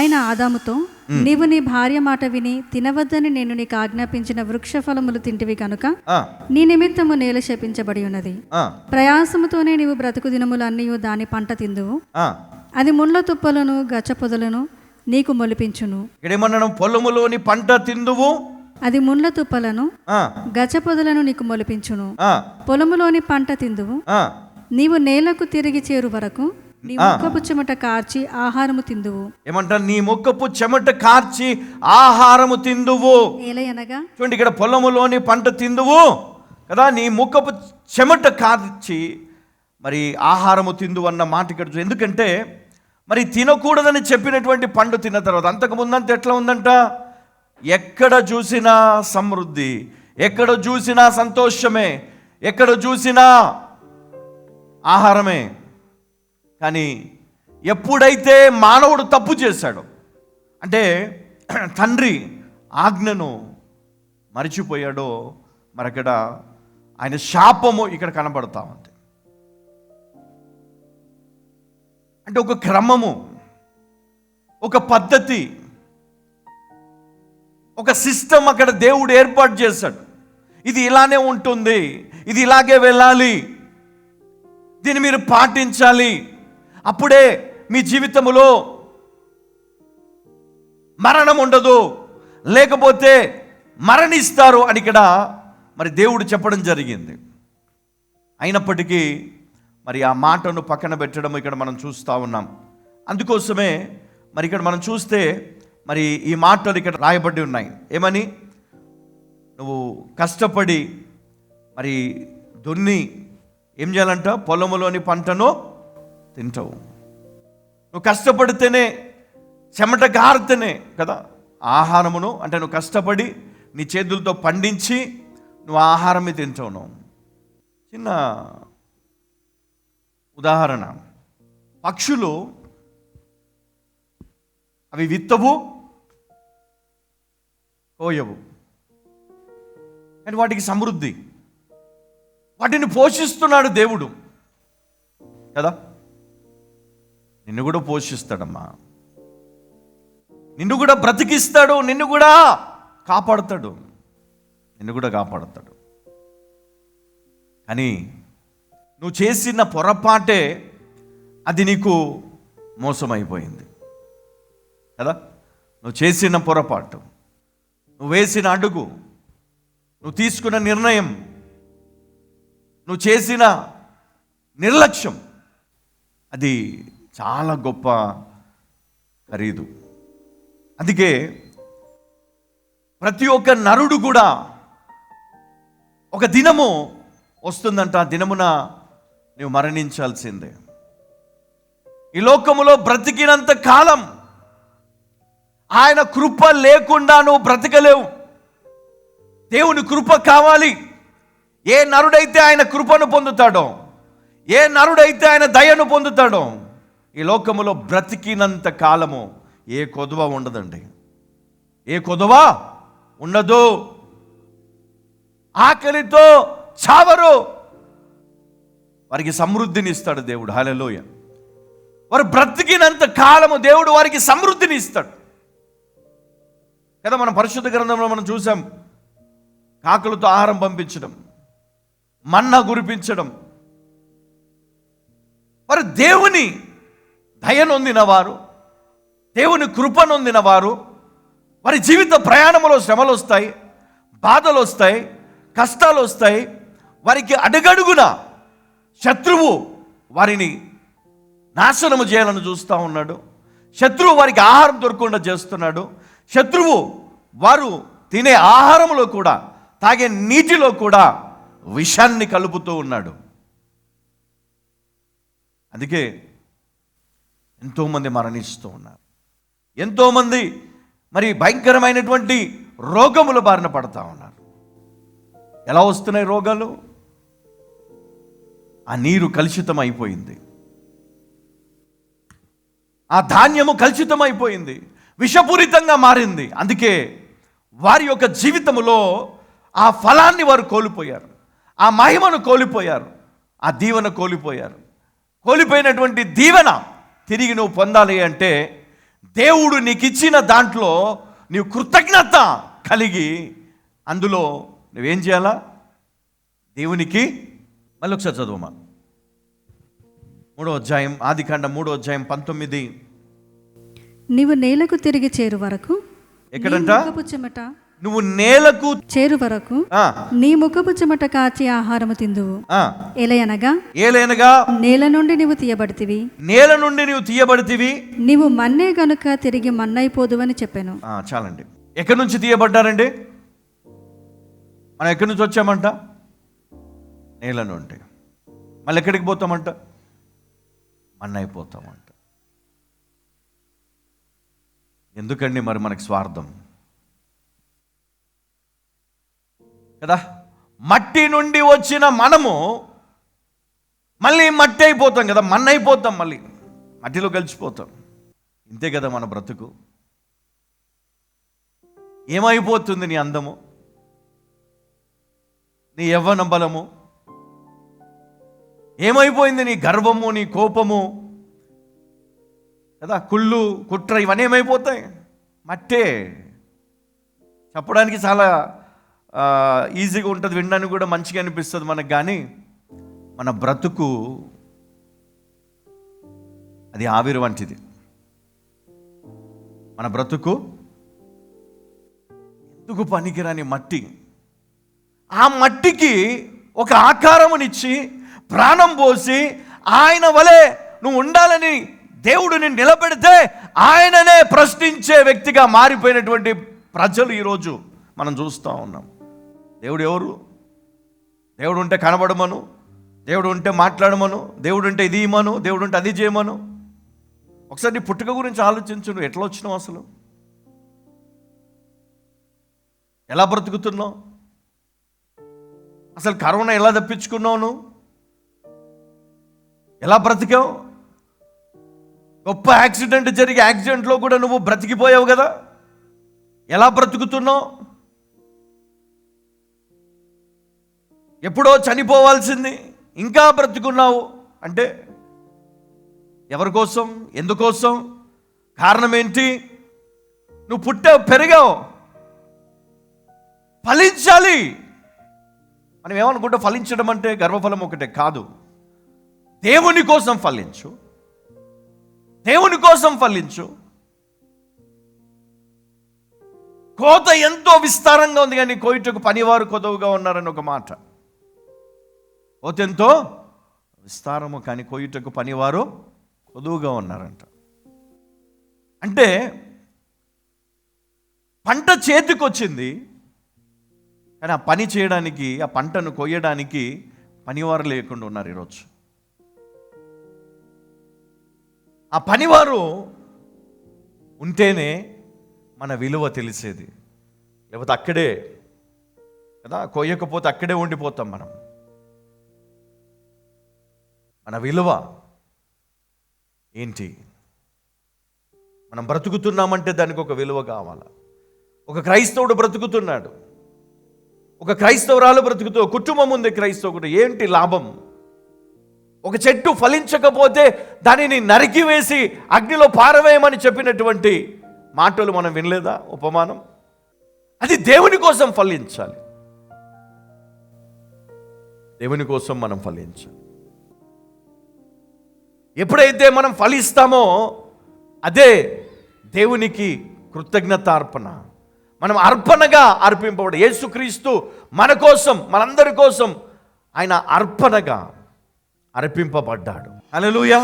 ఆయన ఆదాముతో, నీవు నీ భార్య మాట విని తినవద్దని నేను నీకు ఆజ్ఞాపించిన వృక్ష ఫలములు తింటివి కనుక నీ నిమిత్తము నేల శపించబడి ఉన్నది. ప్రయాసముతోనే నీవు బ్రతుకు దినములన్నీ దాని పంట తిందువు. అది ముళ్ళ తుప్పలను గచ్చ పొదలను నీకు మొలిపించును. పొలములోని పంట తిందువు, అది ముళ్ళ తుప్పలను గచ్చ పొదలను నీకు మొలిపించును. పొలములోని పంట తిందువు, నీవు నేలకు తిరిగి చేరు వరకు నీ ముఖపు చెమట కార్చి ఆహారము తిందువు. ఏమంటారు? నీ ముఖపు చెమట కార్చి ఆహారము తిందువు. ఏలయనగా చూడండి, ఇక్కడ పొలములోని పంట తిందువు కదా, నీ ముఖపు చెమట కార్చి మరి ఆహారము తిందువు అన్న మాట ఇక్కడ. ఎందుకంటే మరి తినకూడదని చెప్పినటువంటి పండు తిన్న తర్వాత అంతకుముందంత ఎట్లా ఉందంట? ఎక్కడ చూసినా సమృద్ధి, ఎక్కడ చూసినా సంతోషమే, ఎక్కడ చూసినా ఆహారమే. కానీ ఎప్పుడైతే మానవుడు తప్పు చేశాడో, అంటే తండ్రి ఆజ్ఞను మరిచిపోయాడో, మరక్కడ ఆయన శాపము ఇక్కడ కనబడతా ఉంది. అంటే ఒక క్రమము, ఒక పద్ధతి, ఒక సిస్టమ్ అక్కడ దేవుడు ఏర్పాటు చేశాడు. ఇది ఇలానే ఉంటుంది, ఇది ఇలాగే వెళ్ళాలి, దీన్ని మీరు పాటించాలి, అప్పుడే మీ జీవితంలో మరణం ఉండదు, లేకపోతే మరణిస్తారు అని ఇక్కడ మరి దేవుడు చెప్పడం జరిగింది. అయినప్పటికీ మరి ఆ మాటను పక్కన పెట్టడం ఇక్కడ మనం చూస్తూ ఉన్నాం. అందుకోసమే మరి ఇక్కడ మనం చూస్తే మరి ఈ మాటలు ఇక్కడ రాయబడి ఉన్నాయి. ఏమని? నువ్వు కష్టపడి మరి దున్ని ఏం చేయాలంట? పొలములోని పంటను తింటావు. నువ్వు కష్టపడితేనే, చెమట గారితేనే కదా ఆహారమును, అంటే నువ్వు కష్టపడి నీ చేతులతో పండించి నువ్వు ఆహారమే తింటావు. నువ్వు చిన్న ఉదాహరణ, పక్షులు అవి విత్తవు, కోయవు, కానీ వాటికి సమృద్ధి, వాటిని పోషిస్తున్నాడు దేవుడు కదా. నిన్ను కూడా పోషిస్తాడమ్మా, నిన్ను కూడా బ్రతికిస్తాడు, నిన్ను కూడా కాపాడుతాడు, నిన్ను కూడా కాపాడుతాడు. కానీ నువ్వు చేసిన పొరపాటే అది నీకు మోసమైపోయింది కదా. నువ్వు చేసిన పొరపాటు, నువ్వు వేసిన అడుగు, నువ్వు తీసుకున్న నిర్ణయం, నువ్వు చేసిన నిర్లక్ష్యం, అది చాలా గొప్ప ఖరీదు. అందుకే ప్రతి ఒక్క నరుడు కూడా ఒక దినము వస్తుందంట, ఆ దినమున నువ్వు మరణించాల్సిందే. ఈ లోకములో బ్రతికినంత కాలం ఆయన కృప లేకుండా నువ్వు బ్రతకలేవు. దేవుని కృప కావాలి. ఏ నరుడైతే ఆయన కృపను పొందుతాడో, ఏ నరుడైతే ఆయన దయను పొందుతాడో, ఈ లోకములో బ్రతికినంత కాలము ఏ కొదువ ఉండదండి, ఏ కొదువ ఉండదు. ఆకలితో చావరు, వారికి సమృద్ధిని ఇస్తాడు దేవుడు. హల్లెలూయా. వారు బ్రతికినంత కాలము దేవుడు వారికి సమృద్ధిని ఇస్తాడు కదా. మనం పరిశుద్ధ గ్రంథంలో మనం చూసాం, కాకులతో ఆహారం పంపించడం, మన్నా కురిపించడం. వారు దేవుని దయనొందిన వారు, దేవుని కృపనొందిన వారు. వారి జీవిత ప్రయాణంలో శ్రమలు వస్తాయి, బాధలు వస్తాయి, కష్టాలు వస్తాయి. వారికి అడుగడుగున శత్రువు వారిని నాశనము చేయాలని చూస్తూ ఉన్నాడు. శత్రువు వారికి ఆహారం దొరకకుండా చేస్తున్నాడు. శత్రువు వారు తినే ఆహారంలో కూడా, తాగే నీటిలో కూడా విషాన్ని కలుపుతూ ఉన్నాడు. అందుకే ఎంతోమంది మరణిస్తూ ఉన్నారు. ఎంతోమంది మరి భయంకరమైనటువంటి రోగముల బారిన పడతా ఉన్నారు. ఎలా వస్తున్నాయి రోగాలు? ఆ నీరు కలుషితం అయిపోయింది, ఆ ధాన్యము కలుషితం అయిపోయింది, విషపూరితంగా మారింది. అందుకే వారి యొక్క జీవితంలో ఆ ఫలాన్ని వారు కోల్పోయారు, ఆ మహిమను కోల్పోయారు, ఆ దీవెన కోల్పోయారు. కోల్పోయినటువంటి దీవెన తిరిగి నువ్వు పొందాలి అంటే దేవుడు నీకు ఇచ్చిన దాంట్లో నీవు కృతజ్ఞత కలిగి అందులో నువ్వేం చేయాలా? దేవునికి మళ్ళీ ఒకసారి చదువుమా. 3వ అధ్యాయం, ఆదికాండం 3వ అధ్యాయం 19. నీవు నేలకు తిరిగి చేరు వరకు, ఎక్కడంట? చెమట నువ్వు నేలకు చేరు వరకు నీ ముఖపు చెమట కాచి ఆహారము తిందువు. ఏలయనగా నేల నుండి నీవు తీయబడితివి, నేల నుండి నీవు తీయబడితివి, నీవు మన్నే గనుక తిరిగి మన్నైపోదువని చెప్పాను. చాలండి. ఎక్కడి నుంచి తీయబడ్డారండి? మనం ఎక్కడి నుంచి వచ్చామంట? నేల నుండి. మళ్ళీ ఎక్కడికి పోతామంట? మన్నైపోతామంట. ఎందుకండి మరి మనకి స్వార్థం కదా? మట్టి నుండి వచ్చిన మనము మళ్ళీ మట్టి అయిపోతాం కదా, మన్నైపోతాం, మళ్ళీ మట్టిలో కలిసిపోతాం. ఇంతే కదా మన బ్రతుకు. ఏమైపోతుంది నీ అందము, నీ యవ్వన బలము, ఏమైపోయింది నీ గర్వము, నీ కోపము కదా, కుళ్ళు కుట్ర, ఇవన్నీ ఏమైపోతాయి? మట్టే. చెప్పడానికి చాలా ఈజీగా ఉంటుంది, వినడానికి కూడా మంచిగా అనిపిస్తుంది మనకు. కానీ మన బ్రతుకు అది ఆవిరి వంటిది. మన బ్రతుకు ఎందుకు పనికిరాని మట్టి. ఆ మట్టికి ఒక ఆకారమునిచ్చి ప్రాణం పోసి ఆయన వలె నువ్వు ఉండాలని దేవుడిని నిలబెడితే ఆయననే ప్రశ్నించే వ్యక్తిగా మారిపోయినటువంటి ప్రజలు ఈరోజు మనం చూస్తూ ఉన్నాం. దేవుడు ఎవరు? దేవుడు ఉంటే కనబడమను, దేవుడు ఉంటే మాట్లాడమను, దేవుడు ఉంటే ఇది ఇమ్మను, దేవుడు ఉంటే అది చేయమను. ఒకసారి నీ పుట్టుక గురించి ఆలోచించు. నువ్వు ఎట్లా వచ్చినావు? అసలు ఎలా బ్రతుకుతున్నావు? అసలు కరోనా ఎలా తప్పించుకున్నావు? నువ్వు ఎలా బ్రతికావు? గొప్ప యాక్సిడెంట్ జరిగి యాక్సిడెంట్లో కూడా నువ్వు బ్రతికిపోయావు కదా. ఎలా బ్రతుకుతున్నావు? ఎప్పుడో చనిపోవాల్సింది ఇంకా బ్రతుకున్నావు అంటే ఎవరి కోసం, ఎందుకోసం, కారణం ఏంటి? నువ్వు పుట్టావు, పెరిగావు, ఫలించాలి. మనం ఏమనుకుంటే ఫలించడం అంటే గర్వఫలం ఒకటే కాదు. దేవుని కోసం ఫలించు, దేవుని కోసం ఫలించు. కోత ఎంతో విస్తారంగా ఉంది కానీ కోయిటకు పనివారు కొదవుగా ఉన్నారని ఒక మాట. కోత ఎంతో విస్తారము కానీ కోయిటకు పనివారు కొదువుగా ఉన్నారంట. అంటే పంట చేతికి వచ్చింది కానీ ఆ పని చేయడానికి, ఆ పంటను కొయ్యడానికి పనివారు లేకుండా ఉన్నారు ఈరోజు. ఆ పనివారు ఉంటేనే మన విలువ తెలిసేది. లేకపోతే అక్కడే కదా, కొయ్యకపోతే అక్కడే ఉండిపోతాం మనం. మన విలువ ఏంటి? మనం బ్రతుకుతున్నామంటే దానికి ఒక విలువ కావాలి. ఒక క్రైస్తవుడు బ్రతుకుతున్నాడు, ఒక క్రైస్తవురాలు బ్రతుకుతూ, కుటుంబం ఉంది క్రైస్తవుడు, ఏంటి లాభం? ఒక చెట్టు ఫలించకపోతే దానిని నరికివేసి అగ్నిలో పారవేయమని చెప్పినటువంటి మాటలు మనం వినలేదా? ఉపమానం. అది దేవుని కోసం ఫలించాలి, దేవుని కోసం మనం ఫలించాలి. ఎప్పుడైతే మనం ఫలిస్తామో అదే దేవునికి కృతజ్ఞతార్పణ. మనం అర్పణగా అర్పింపబడి, యేసుక్రీస్తు మన కోసం, మనందరి కోసం ఆయన అర్పణగా అర్పింపబడ్డాడు. హల్లెలూయా.